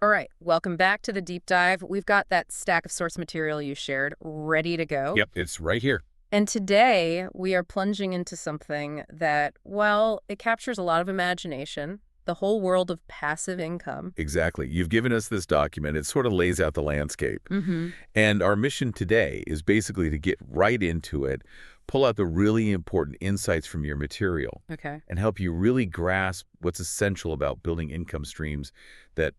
All right, welcome back to the deep dive. We've got that stack of source material you shared ready to go. Yep, it's right here. And today we are plunging into something that, well, it captures a lot of imagination, the whole world of passive income. Exactly. You've given us this document. It sort of lays out the landscape. Mm-hmm. And our mission today is basically to get right into it, pull out the really important insights from your material, Okay. and help you really grasp what's essential about building income streams that,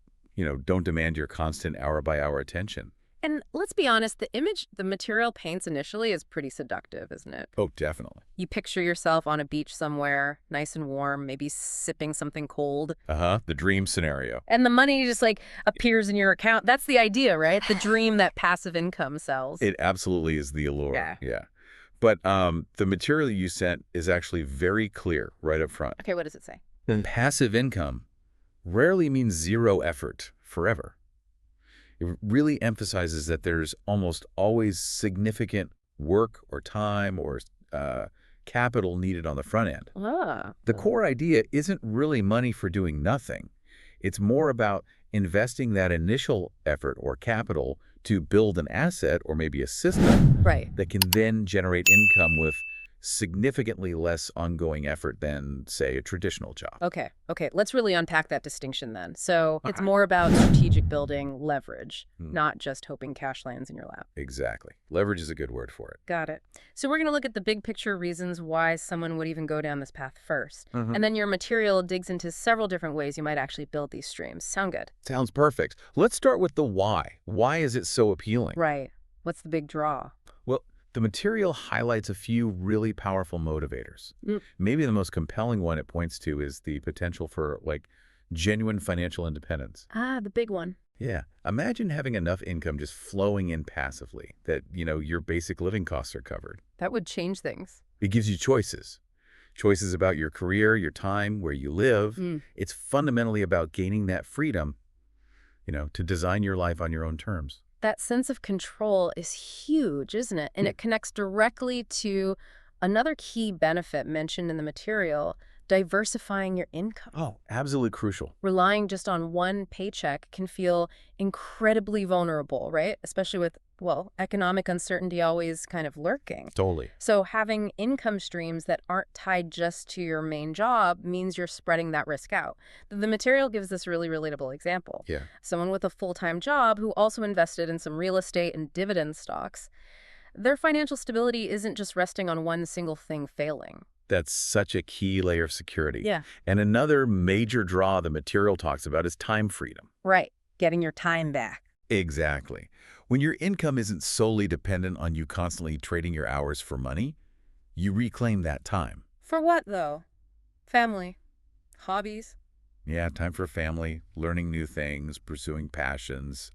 don't demand your constant hour-by-hour attention. And let's be honest, the image the material paints initially is pretty seductive, isn't it? Oh, definitely. You picture yourself on a beach somewhere, nice and warm, maybe sipping something cold. Uh-huh, the dream scenario. And the money just like appears in your account. That's the idea, right? The dream that passive income sells. It absolutely is the allure. Yeah. Yeah. But the material you sent is actually very clear right up front. Okay, what does it say? Passive income rarely means zero effort forever. It really emphasizes that there's almost always significant work or time or capital needed on the front end. Ah. The core idea isn't really money for doing nothing. It's more about investing that initial effort or capital to build an asset or maybe a system Right. that can then generate income with significantly less ongoing effort than, say, a traditional job. Okay. Okay. Let's really unpack that distinction then. So it's Okay. more about strategic building leverage, Hmm. not just hoping cash lands in your lap. Exactly. Leverage is a good word for it. Got it. So we're going to look at the big picture reasons why someone would even go down this path first. Mhm. And then your material digs into several different ways you might actually build these streams. Sound good? Sounds perfect. Let's start with the why. Why is it so appealing? Right. What's the big draw? Well, the material highlights a few really powerful motivators. Mm. Maybe the most compelling one it points to is the potential for, genuine financial independence. Ah, the big one. Yeah. Imagine having enough income just flowing in passively that, your basic living costs are covered. That would change things. It gives you choices. Choices about your career, your time, where you live. Mm. It's fundamentally about gaining that freedom, to design your life on your own terms. That sense of control is huge, isn't it? And it connects directly to another key benefit mentioned in the material, diversifying your income. Oh, absolutely crucial. Relying just on one paycheck can feel incredibly vulnerable, right? Especially with, well, economic uncertainty always kind of lurking. Totally. So having income streams that aren't tied just to your main job means you're spreading that risk out. The material gives this really relatable example. Yeah. Someone with a full-time job who also invested in some real estate and dividend stocks, their financial stability isn't just resting on one single thing failing. That's such a key layer of security. Yeah. And another major draw the material talks about is time freedom. Right. Getting your time back. Exactly. When your income isn't solely dependent on you constantly trading your hours for money, you reclaim that time. For what, though? Family. Hobbies. Yeah, time for family, learning new things, pursuing passions,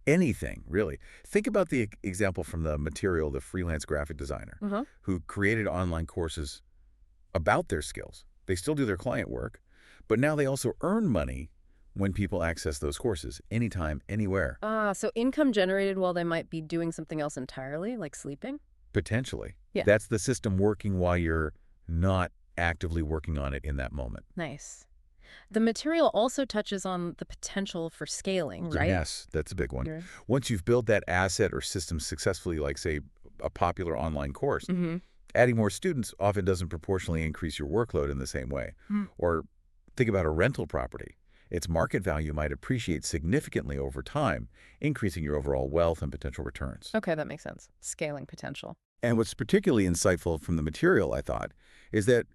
anything, really. Think about the example from the material, the freelance graphic designer Uh-huh. who created online courses about their skills. They still do their client work, but now they also earn money when people access those courses anytime, anywhere, Ah, so income generated while they might be doing something else entirely, like sleeping? potentially. Yeah. That's the system working while you're not actively working on it in that moment. Nice. The material also touches on the potential for scaling, right? Yes, that's a big one. Right. Once you've built that asset or system successfully, like, say, a popular online course, Mm-hmm. adding more students often doesn't proportionally increase your workload in the same way. Or think about a rental property. Its market value might appreciate significantly over time, increasing your overall wealth and potential returns. Okay, that makes sense. Scaling potential. And what's particularly insightful from the material, I thought, is that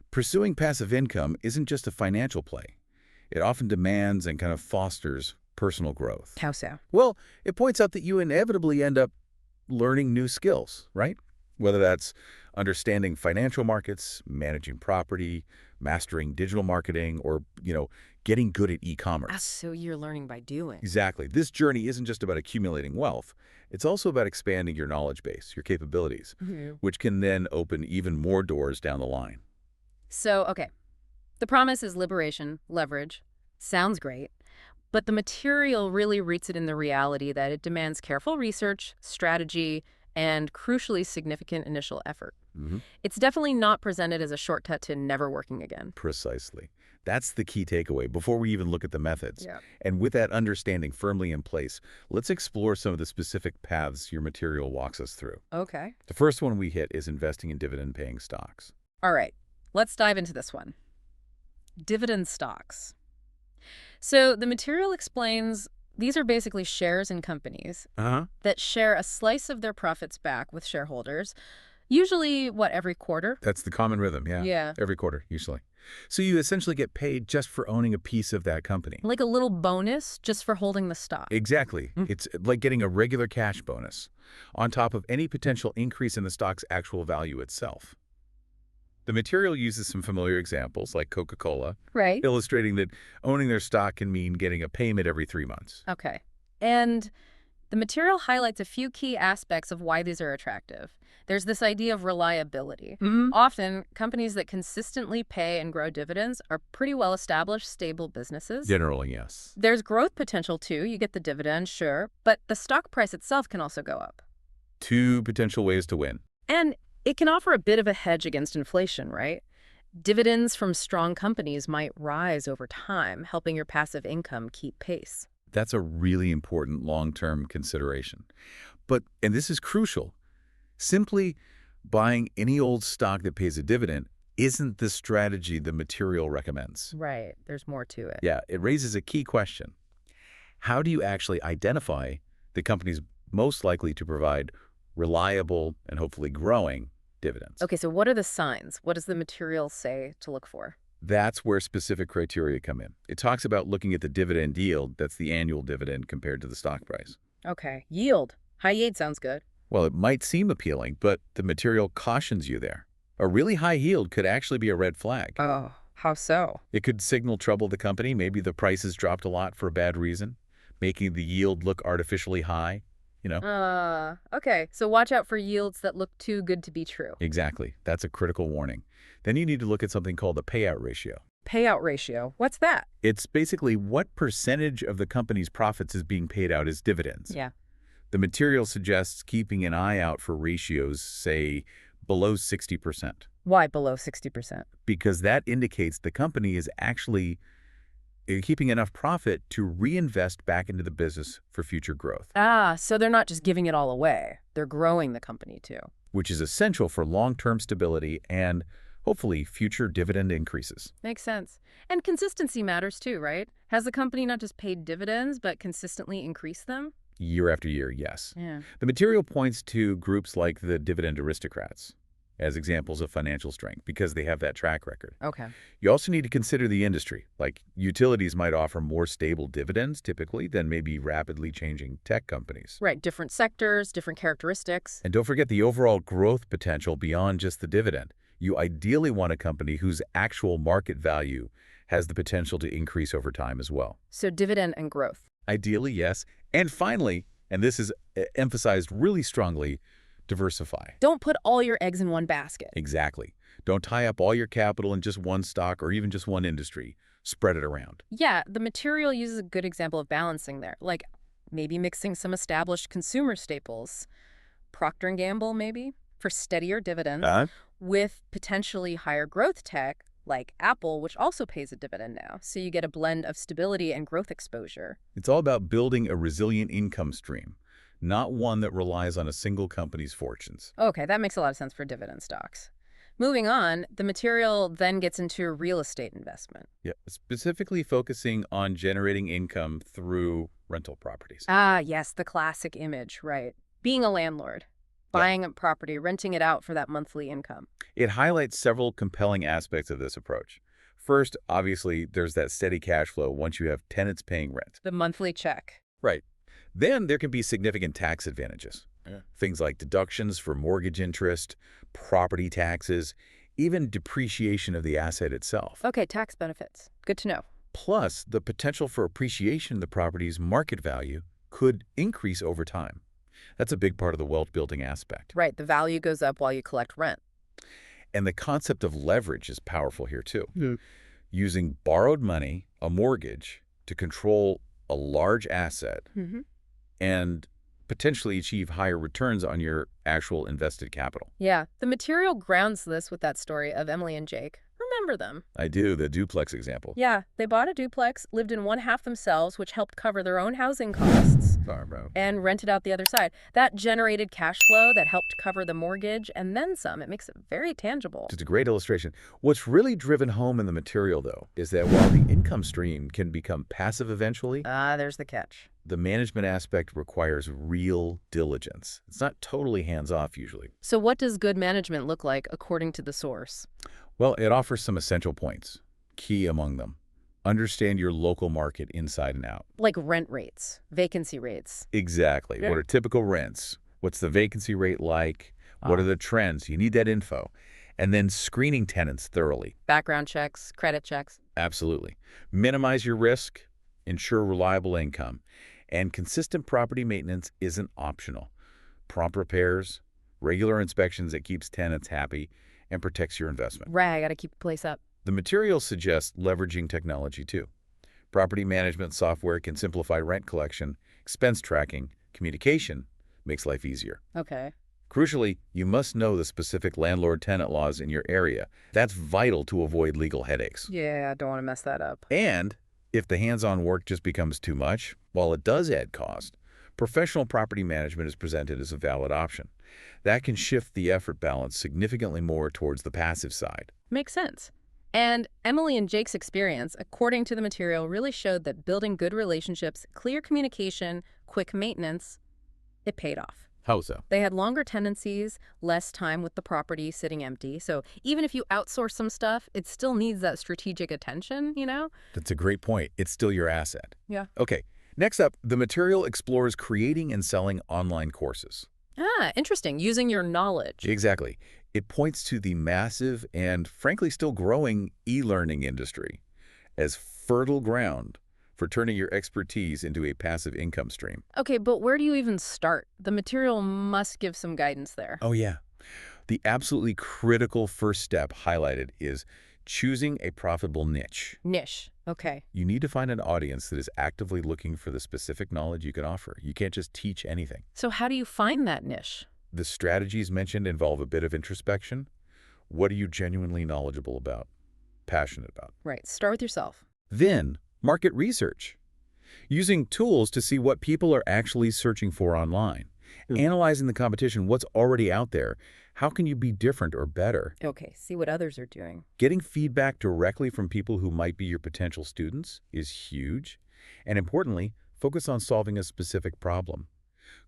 pursuing passive income isn't just a financial play. It often demands and kind of fosters personal growth. How so? Well, it points out that you inevitably end up learning new skills, right? Whether that's understanding financial markets, managing property, mastering digital marketing, or, getting good at Ah, e-commerce. so you're learning by doing. Exactly. This journey isn't just about accumulating wealth. It's also about expanding your knowledge base, your capabilities, Mm-hmm. which can then open even more doors down the line. So, okay. The promise is liberation, leverage. Sounds great. But the material really roots it in the reality that it demands careful research, strategy, and crucially significant initial effort. Hmm. It's definitely not presented as a shortcut to never working again. Precisely. That's the key takeaway before we even look at the methods. Yeah. And with that understanding firmly in place, let's explore some of the specific paths your material walks us through. Okay. The first one we hit is investing in dividend-paying stocks. All right, let's dive into this one. Dividend stocks. So the material explains these are basically shares in companies Uh-huh. that share a slice of their profits back with shareholders, usually, every quarter? That's the common rhythm, yeah. Yeah. Every quarter, usually. So you essentially get paid just for owning a piece of that company. Like a little bonus just for holding the stock. Exactly. Mm. It's like getting a regular cash bonus on top of any potential increase in the stock's actual value itself. The material uses some familiar examples like Coca-Cola, Right. illustrating that owning their stock can mean getting a payment every 3 months. Okay. And the material highlights a few key aspects of why these are attractive. There's this idea of reliability. Mm-hmm. Often, companies that consistently pay and grow dividends are pretty well-established, stable businesses. Generally, yes. There's growth potential, too. You get the dividend, sure, but the stock price itself can also go up. 2 potential ways to win. And it can offer a bit of a hedge against inflation, right? Dividends from strong companies might rise over time, helping your passive income keep pace. That's a really important long-term consideration. And this is crucial, simply buying any old stock that pays a dividend isn't the strategy the material recommends. Right. There's more to it. Yeah, it raises a key question. How do you actually identify the companies most likely to provide reliable and hopefully growing dividends? Okay, so what are the signs? What does the material say to look for? That's where specific criteria come in. It talks about looking at the dividend yield, that's the annual dividend compared to the stock price. Okay. Yield. High yield sounds good. Well, it might seem appealing, but the material cautions you there. A really high yield could actually be a red flag. Oh, how so? It could signal trouble to the company. Maybe the price has dropped a lot for a bad reason, making the yield look artificially high, Okay. So watch out for yields that look too good to be true. Exactly. That's a critical warning. Then you need to look at something called the payout ratio. Payout ratio. What's that? It's basically what percentage of the company's profits is being paid out as dividends. Yeah. The material suggests keeping an eye out for ratios, say, below 60%, Why below 60%? because that indicates the company is actually keeping enough profit to reinvest back into the business for future growth, Ah, so they're not just giving it all away. They're growing the company too. which is essential for long-term stability and hopefully future dividend increases. Makes sense. And consistency matters too, right? Has the company not just paid dividends, but consistently increased them? Year after year, yes. Yeah. The material points to groups like the dividend aristocrats as examples of financial strength because they have that track record. Okay. You also need to consider the industry. Like utilities might offer more stable dividends typically than maybe rapidly changing tech companies. Right. Different sectors, different characteristics. And don't forget the overall growth potential beyond just the dividend. You ideally want a company whose actual market value has the potential to increase over time as well. So dividend and growth. Ideally, yes. And finally, and this is emphasized really strongly, diversify. Don't put all your eggs in one basket. Exactly. Don't tie up all your capital in just one stock or even just one industry. Spread it around. Yeah, the material uses a good example of balancing there, like maybe mixing some established consumer staples, Procter & Gamble maybe, for steadier dividends, with potentially higher growth tech, like Apple, which also pays a dividend now. So you get a blend of stability and growth exposure. It's all about building a resilient income stream, not one that relies on a single company's fortunes. Okay, that makes a lot of sense for dividend stocks. Moving on, the material then gets into real estate investment. Yeah, specifically focusing on generating income through rental properties. Ah, yes, the classic image, right. Being a landlord, buying a property, renting it out for that monthly income. It highlights several compelling aspects of this approach. First, obviously, there's that steady cash flow once you have tenants paying rent. The monthly check. Right. Then there can be significant tax advantages. Things like deductions for mortgage interest, property taxes, even depreciation of the asset itself. Okay, tax benefits. Good to know. Plus, the potential for appreciation of the property's market value could increase over time. That's a big part of the wealth-building aspect. Right, the value goes up while you collect rent. And the concept of leverage is powerful here, too. Yeah. Using borrowed money, a mortgage, to control a large asset and potentially achieve higher returns on your actual invested capital. Yeah, the material grounds this with that story of Emily and Jake. Remember them? I do, the duplex example. Yeah, they bought a duplex, lived in one half themselves, which helped cover their own housing costs, Sorry, bro. and rented out the other side. That generated cash flow that helped cover the mortgage and then some. It makes it very tangible. Just a great illustration. What's really driven home in the material, though, is that while the income stream can become passive eventually, There's the catch. the management aspect requires real diligence. It's not totally hands-off usually. So what does good management look like according to the source? Well, it offers some essential points. Key among them: understand your local market inside and out. Like rent rates, vacancy rates. Exactly. Yeah. What are typical rents? What's the vacancy rate like? What are the trends? You need that info. And then screening tenants thoroughly. Background checks, credit checks. Absolutely. Minimize your risk, ensure reliable income, and consistent property maintenance isn't optional. Prompt repairs, regular inspections that keeps tenants happy and protects your investment. Right, I gotta keep the place up. The material suggests leveraging technology too. Property management software can simplify rent collection, expense tracking, communication, makes life easier. Okay. Crucially, you must know the specific landlord-tenant laws in your area. That's vital to avoid legal headaches. Yeah, I don't want to mess that up. And if the hands-on work just becomes too much, while it does add cost, professional property management is presented as a valid option. That can shift the effort balance significantly more towards the passive side. Makes sense. And Emily and Jake's experience, according to the material, really showed that building good relationships, clear communication, quick maintenance, it paid off. How so? They had longer tenancies, less time with the property sitting empty. So even if you outsource some stuff, it still needs that strategic attention, you know? That's a great point. It's still your asset. Yeah. Okay, next up, the material explores creating and selling online courses. Interesting. Using your knowledge. Exactly. It points to the massive and, frankly, still growing e-learning industry as fertile ground for turning your expertise into a passive income stream. Okay, but where do you even start? The material must give some guidance there. Oh, yeah. The absolutely critical first step highlighted is choosing a profitable niche. Niche. Okay. You need to find an audience that is actively looking for the specific knowledge you can offer. You can't just teach anything. So how do you find that niche? The strategies mentioned involve a bit of introspection. What are you genuinely knowledgeable about, passionate about? Right. Start with yourself. Then, market research. Using tools to see what people are actually searching for online. Analyzing the competition, what's already out there. How can you be different or better? Okay, see what others are doing. Getting feedback directly from people who might be your potential students is huge. And importantly, focus on solving a specific problem.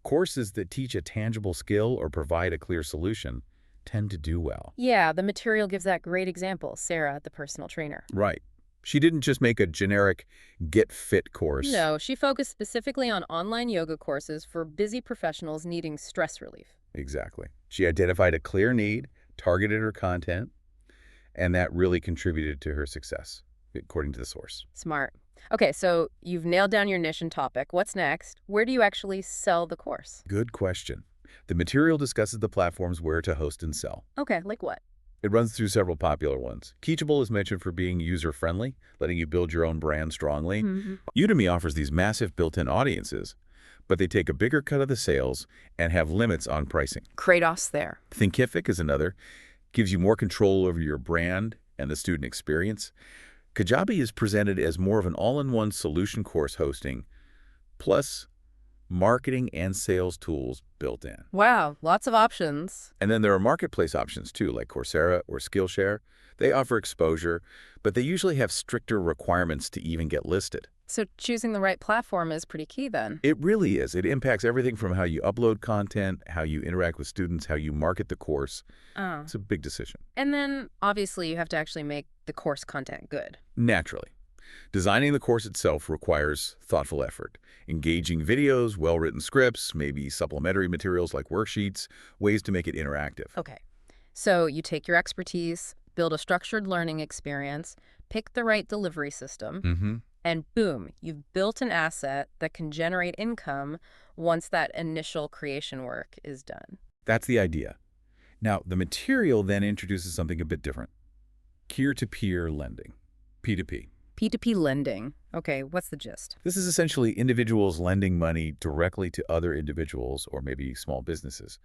Courses that teach a tangible skill or provide a clear solution tend to do well. Yeah, the material gives that great example, Sarah, the personal trainer. Right. She didn't just make a generic get fit course. No, she focused specifically on online yoga courses for busy professionals needing stress relief. Exactly. She identified a clear need, targeted her content, and that really contributed to her success, according to the source. Smart. Okay, so you've nailed down your niche and topic. What's next? Where do you actually sell the course? Good question. The material discusses the platforms where to host and sell. Okay, like what? It runs through several popular ones. Teachable is mentioned for being user-friendly, letting you build your own brand strongly. Udemy offers these massive built-in audiences, but they take a bigger cut of the sales and have limits on pricing. Kratos there. Thinkific is another. Gives you more control over your brand and the student experience. Kajabi is presented as more of an all-in-one solution course hosting, plus marketing and sales tools built in. Wow, lots of options. And then there are marketplace options too, like Coursera or Skillshare. They offer exposure, but they usually have stricter requirements to even get listed. So choosing the right platform is pretty key then. It really is. It impacts everything from how you upload content, how you interact with students, how you market the course. It's a big decision. And then, obviously, you have to actually make the course content good. Naturally. Designing the course itself requires thoughtful effort. Engaging videos, well-written scripts, maybe supplementary materials like worksheets, ways to make it interactive. Okay. So you take your expertise, build a structured learning experience, pick the right delivery system, and boom, you've built an asset that can generate income once that initial creation work is done. That's the idea. Now, the material then introduces something a bit different. Peer-to-peer lending, P2P. P2P lending. Okay, what's the gist? This is essentially individuals lending money directly to other individuals or maybe small businesses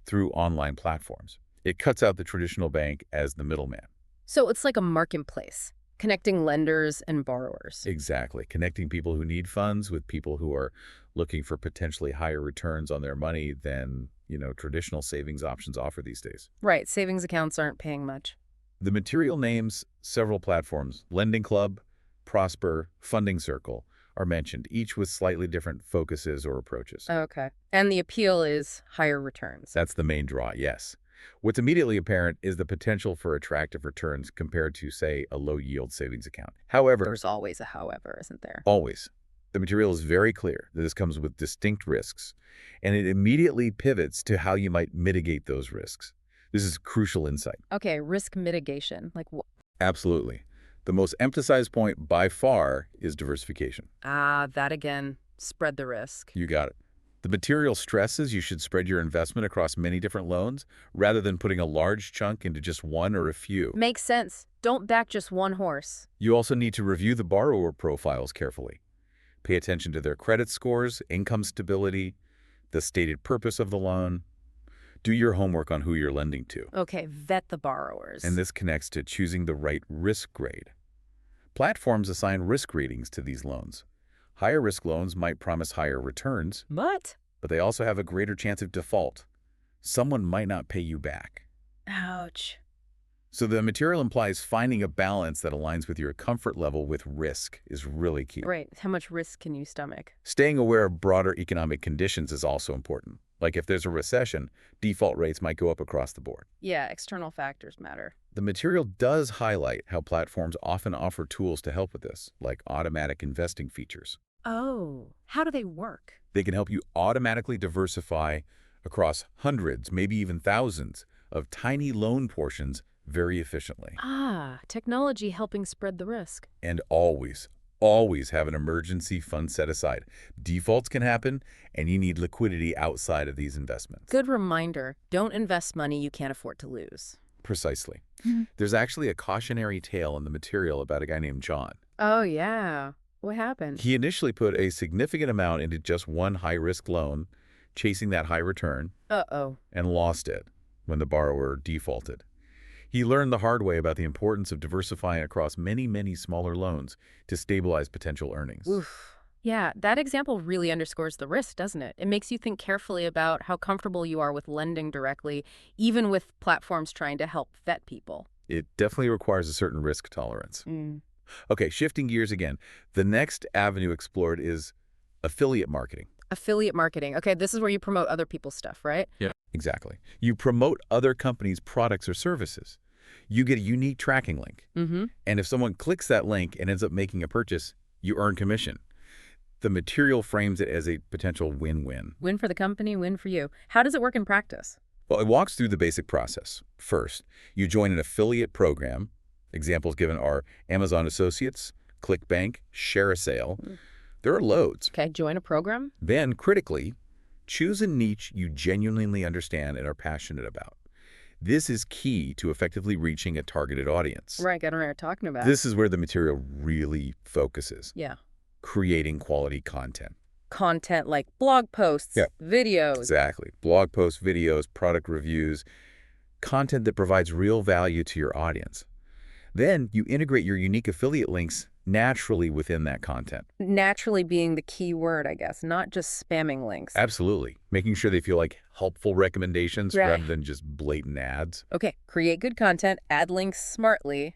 through online platforms. It cuts out the traditional bank as the middleman. So it's like a marketplace, connecting lenders and borrowers. Exactly. Connecting people who need funds with people who are looking for potentially higher returns on their money than, traditional savings options offer these days. Right, savings accounts aren't paying much. The material names several platforms, Lending Club, Prosper, Funding Circle, are mentioned, each with slightly different focuses or approaches. Okay. And the appeal is higher returns. That's the main draw, yes. What's immediately apparent is the potential for attractive returns compared to, say, a low-yield savings account. However, There's always a however, isn't there? always, the material is very clear that this comes with distinct risks, and it immediately pivots to how you might mitigate those risks. This is crucial insight. Okay, risk mitigation. Absolutely. The most emphasized point by far is diversification. That again, spread the risk. You got it. The material stresses you should spread your investment across many different loans rather than putting a large chunk into just one or a few. Makes sense. Don't back just one horse. You also need to review the borrower profiles carefully. Pay attention to their credit scores, income stability, the stated purpose of the loan. Do your homework on who you're lending to. Okay, vet the borrowers. And this connects to choosing the right risk grade. Platforms assign risk ratings to these loans. Higher risk loans might promise higher returns, But they also have a greater chance of default. Someone might not pay you back. ouch. So the material implies finding a balance that aligns with your comfort level with risk is really key. Right, how much risk can you stomach? Staying aware of broader economic conditions is also important. Like if there's a recession, default rates might go up across the board. Yeah, external factors matter. The material does highlight how platforms often offer tools to help with this, like automatic investing features. Oh, how do they work? They can help you automatically diversify across hundreds, maybe even thousands, of tiny loan portions very efficiently. Technology helping spread the risk. And always have an emergency fund set aside. Defaults can happen, and you need liquidity outside of these investments. Good reminder, don't invest money you can't afford to lose. Precisely. There's actually a cautionary tale in the material about a guy named John. Oh, yeah. What happened? He initially put a significant amount into just one high-risk loan, chasing that high return, Uh-oh. and lost it when the borrower defaulted. He learned the hard way about the importance of diversifying across many smaller loans to stabilize potential earnings. Oof. Yeah, that example really underscores the risk, doesn't it? It makes you think carefully about how comfortable you are with lending directly, even with platforms trying to help vet people. It definitely requires a certain risk tolerance. Okay, shifting gears again. The next avenue explored is affiliate marketing. Affiliate marketing. Okay, this is where you promote other people's stuff, right? Yeah. Exactly. You promote other companies' products or services. You get a unique tracking link. And if someone clicks that link and ends up making a purchase, you earn commission. The material frames it as a potential win-win. Win for the company, win for you. How does it work in practice? Well, it walks through the basic process. First, you join an affiliate program. Examples given are Amazon Associates, ClickBank, ShareASale. There are loads. Okay, join a program. Then, critically, choose a niche you genuinely understand and are passionate about. This is key to effectively reaching a targeted audience. Right, get on air talking about. This is where the material really focuses. Yeah. Creating quality content. Content like blog posts, videos. Exactly. Blog posts, videos, product reviews, content that provides real value to your audience. Then you integrate your unique affiliate links naturally within that content. Naturally being the key word, I guess, not just spamming links. Absolutely. Making sure they feel like helpful recommendations Right. rather than just blatant ads. Okay, create good content, add links smartly.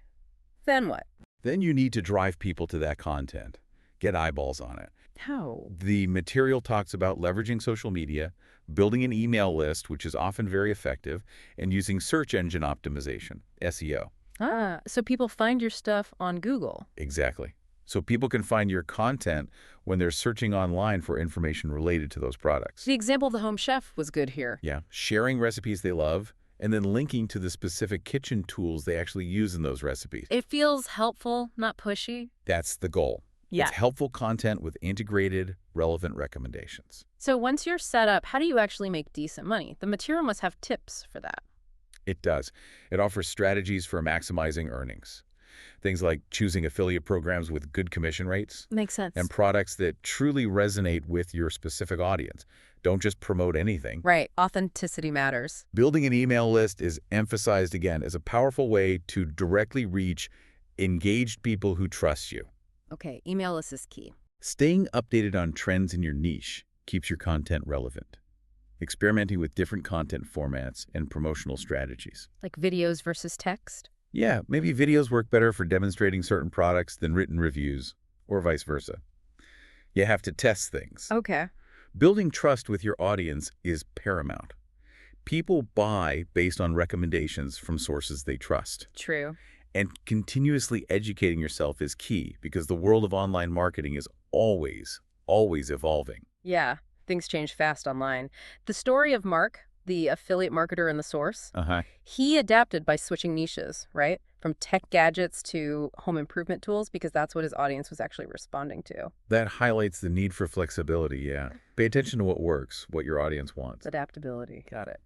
Then what? Then you need to drive people to that content. Get eyeballs on it. How? The material talks about leveraging social media, building an email list, which is often very effective, and using search engine optimization, SEO. So people find your stuff on Google. Exactly. So people can find your content when they're searching online for information related to those products. The example of the home chef was good here. Yeah, sharing recipes they love, and then linking to the specific kitchen tools they actually use in those recipes. It feels helpful, not pushy. That's the goal. Yeah. It's helpful content with integrated, relevant recommendations. So once you're set up, how do you actually make decent money? The material must have tips for that. It does. It offers strategies for maximizing earnings. Things like choosing affiliate programs with good commission rates Makes sense. and products that truly resonate with your specific audience. Don't just promote anything. Right. Authenticity matters. Building an email list is emphasized again as a powerful way to directly reach engaged people who trust you. Okay, email list is key. Staying updated on trends in your niche keeps your content relevant. Experimenting with different content formats and promotional strategies. Like videos versus text? Yeah, maybe videos work better for demonstrating certain products than written reviews, or vice versa. You have to test things. Okay. Building trust with your audience is paramount. People buy based on recommendations from sources they trust. True. And continuously educating yourself is key because the world of online marketing is always evolving. Yeah, things change fast online. The story of Mark, the affiliate marketer in The Source, he adapted by switching niches, right? From tech gadgets to home improvement tools because that's what his audience was actually responding to. That highlights the need for flexibility, yeah. Pay attention to what works, what your audience wants. Adaptability. Got it.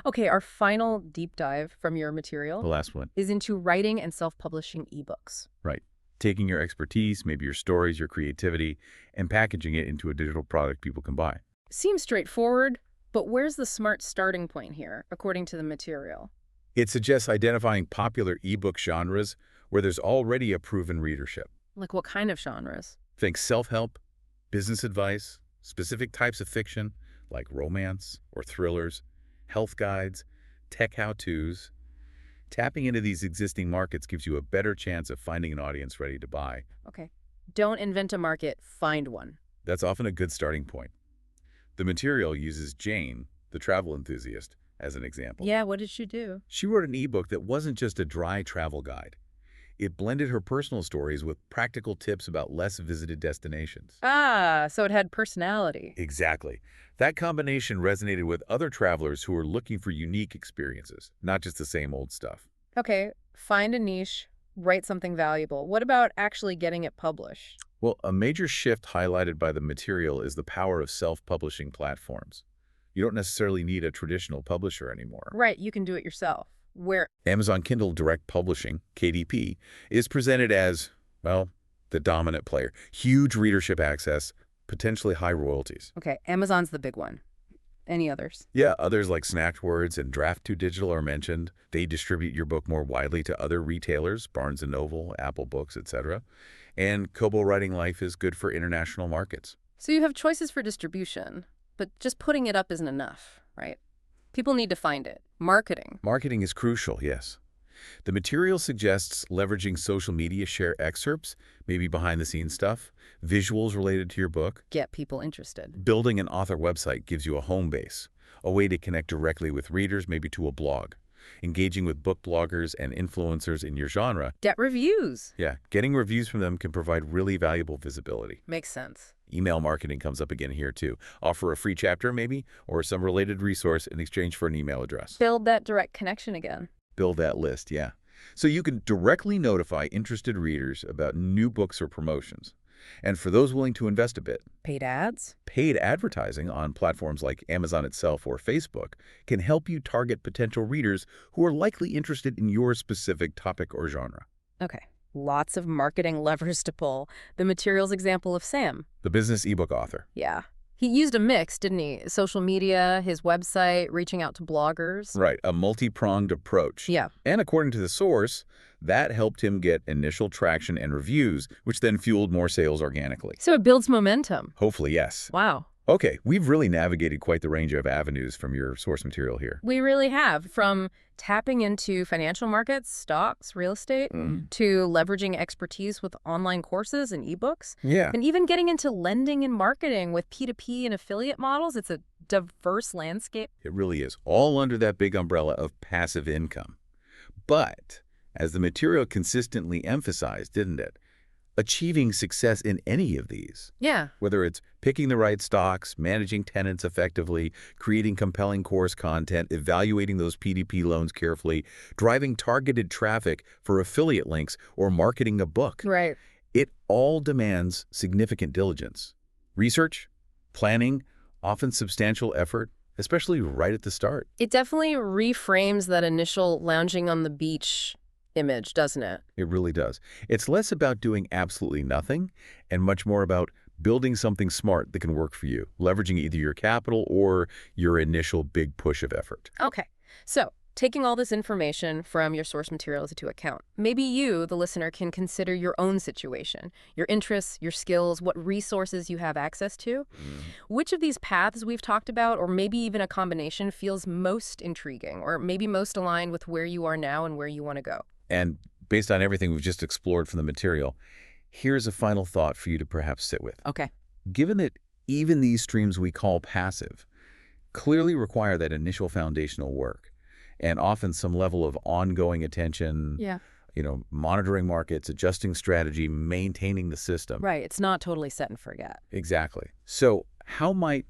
Okay, our final deep dive from your material The last one. is into writing and self-publishing ebooks. Right. Taking your expertise, maybe your stories, your creativity, and packaging it into a digital product people can buy. Seems straightforward, but where's the smart starting point here, according to the material? It suggests identifying popular ebook genres where there's already a proven readership. Like what kind of genres? Think self-help, business advice, specific types of fiction like romance or thrillers, health guides, tech how-tos. Tapping into these existing markets gives you a better chance of finding an audience ready to buy. Okay. Don't invent a market, find one. That's often a good starting point. The material uses Jane, the travel enthusiast, as an example. Yeah, what did she do? She wrote an ebook that wasn't just a dry travel guide. It blended her personal stories with practical tips about less visited destinations. Ah, so it had personality. Exactly. That combination resonated with other travelers who were looking for unique experiences, not just the same old stuff. Okay, find a niche, write something valuable. What about actually getting it published? Well, a major shift highlighted by the material is the power of self-publishing platforms. You don't necessarily need a traditional publisher anymore. Right, you can do it yourself. Where Amazon Kindle Direct Publishing, KDP, is presented as, well, the dominant player. Huge readership access, potentially high royalties. Okay, Amazon's the big one. Any others? Yeah, others like Snackwords and Draft2 Digital are mentioned. They distribute your book more widely to other retailers, Barnes & Noble, Apple Books, etc. And Kobo Writing Life is good for international markets. So you have choices for distribution, but just putting it up isn't enough, right? People need to find it. Marketing. Marketing is crucial, yes. The material suggests leveraging social media share excerpts, maybe behind-the-scenes stuff, visuals related to your book. Get people interested. Building an author website gives you a home base, a way to connect directly with readers, maybe to a blog. Engaging with book bloggers and influencers in your genre. Get reviews. Yeah, getting reviews from them can provide really valuable visibility. Makes sense. Email marketing comes up again here too. Offer a free chapter maybe, or some related resource in exchange for an email address. Build that direct connection again. Build that list, yeah. So you can directly notify interested readers about new books or promotions. And for those willing to invest a bit, Paid ads? paid advertising on platforms like Amazon itself or Facebook can help you target potential readers who are likely interested in your specific topic or genre. Okay. Lots of marketing levers to pull. The materials example of Sam. The business ebook author. Yeah. He used a mix, didn't he? Social media, his website, reaching out to bloggers. Right, a multi-pronged approach. Yeah. And according to the source, that helped him get initial traction and reviews, which then fueled more sales organically. So it builds momentum. Hopefully, yes. Wow. Okay, we've really navigated quite the range of avenues from your source material here. We really have, from tapping into financial markets, stocks, real estate, to leveraging expertise with online courses and ebooks, Yeah. and even getting into lending and marketing with P2P and affiliate models. It's a diverse landscape. It really is, all under that big umbrella of passive income. But, as the material consistently emphasized, didn't it? Achieving success in any of these, Yeah. whether it's picking the right stocks, managing tenants effectively, creating compelling course content, evaluating those PDP loans carefully, driving targeted traffic for affiliate links, or marketing a book. Right. It all demands significant diligence. Research, planning, often substantial effort, especially right at the start. It definitely reframes that initial lounging on the beach image, doesn't it? It really does. It's less about doing absolutely nothing and much more about building something smart that can work for you, leveraging either your capital or your initial big push of effort. Okay. So, taking all this information from your source materials into account, maybe you, the listener, can consider your own situation, your interests, your skills, what resources you have access to. Which of these paths we've talked about, or maybe even a combination, feels most intriguing, or maybe most aligned with where you are now and where you want to go? And based on everything we've just explored from the material, here's a final thought for you to perhaps sit with. Okay. Given that even these streams we call passive clearly require that initial foundational work and often some level of ongoing attention, Yeah. monitoring markets, adjusting strategy, maintaining the system. Right. It's not totally set and forget. Exactly. So how might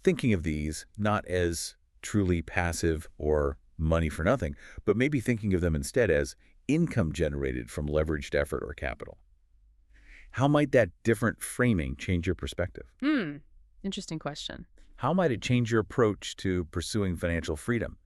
thinking of these not as truly passive or money for nothing, but maybe thinking of them instead as income generated from leveraged effort or capital? How might that different framing change your perspective? Interesting question. How might it change your approach to pursuing financial freedom?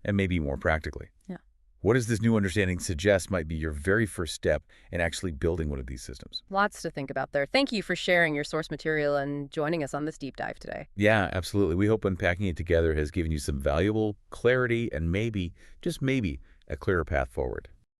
And maybe more practically, Yeah. what does this new understanding suggest might be your very first step in actually building one of these systems? Lots to think about there. Thank you for sharing your source material and joining us on this deep dive today. Yeah, absolutely. We hope unpacking it together has given you some valuable clarity and maybe, just maybe, a clearer path forward.